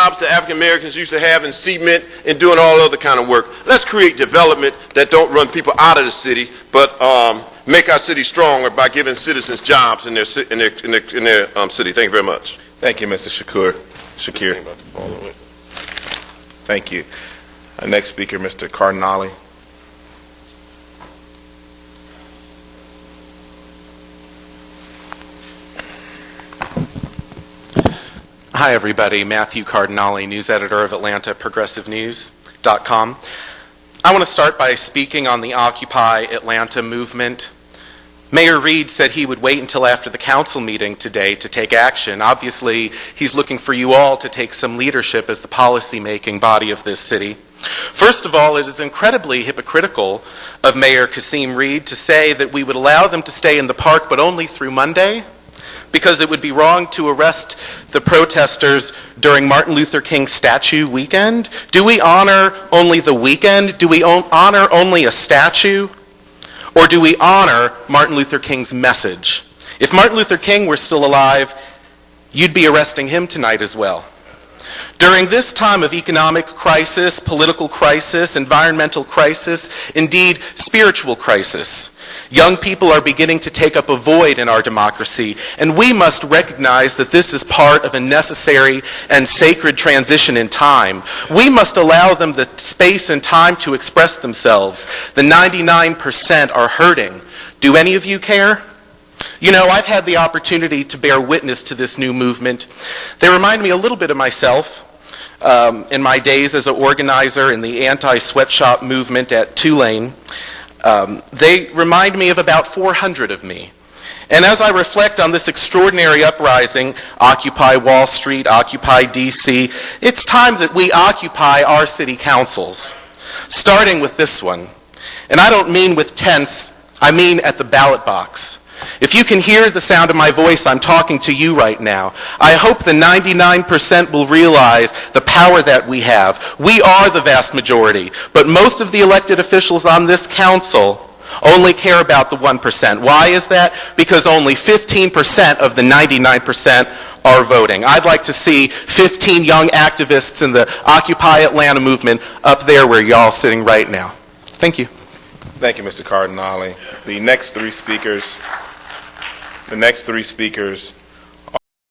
jobs that African Americans used to have in cement and doing all other kind of work. Let's create development that don't run people out of the city, but make our city stronger by giving citizens jobs in their city. Thank you very much. Thank you, Mr. Shakir. Thank you. Our next speaker, Mr. Cardinale. Hi, everybody. Matthew Cardinale, news editor of Atlanta ProgressiveNews.com. I want to start by speaking on the Occupy Atlanta movement. Mayor Reed said he would wait until after the council meeting today to take action. Obviously, he's looking for you all to take some leadership as the policy-making body of this city. First of all, it is incredibly hypocritical of Mayor Kasim Reed to say that we would allow them to stay in the park, but only through Monday, because it would be wrong to arrest the protesters during Martin Luther King statue weekend. Do we honor only the weekend? Do we honor only a statue? Or do we honor Martin Luther King's message? If Martin Luther King were still alive, you'd be arresting him tonight as well. During this time of economic crisis, political crisis, environmental crisis, indeed spiritual crisis, young people are beginning to take up a void in our democracy, and we must recognize that this is part of a necessary and sacred transition in time. We must allow them the space and time to express themselves. The 99% are hurting. Do any of you care? You know, I've had the opportunity to bear witness to this new movement. They remind me a little bit of myself in my days as an organizer in the anti-sweatshop movement at Tulane. They remind me of about 400 of me. And as I reflect on this extraordinary uprising, Occupy Wall Street, Occupy DC, it's time that we occupy our city councils, starting with this one. And I don't mean with tents, I mean at the ballot box. If you can hear the sound of my voice, I'm talking to you right now. I hope the 99% will realize the power that we have. We are the vast majority, but most of the elected officials on this council only care about the 1%. Why is that? Because only 15% of the 99% are voting. I'd like to see 15 young activists in the Occupy Atlanta movement up there where y'all sitting right now. Thank you. Thank you, Mr. Cardinale. The next three speakers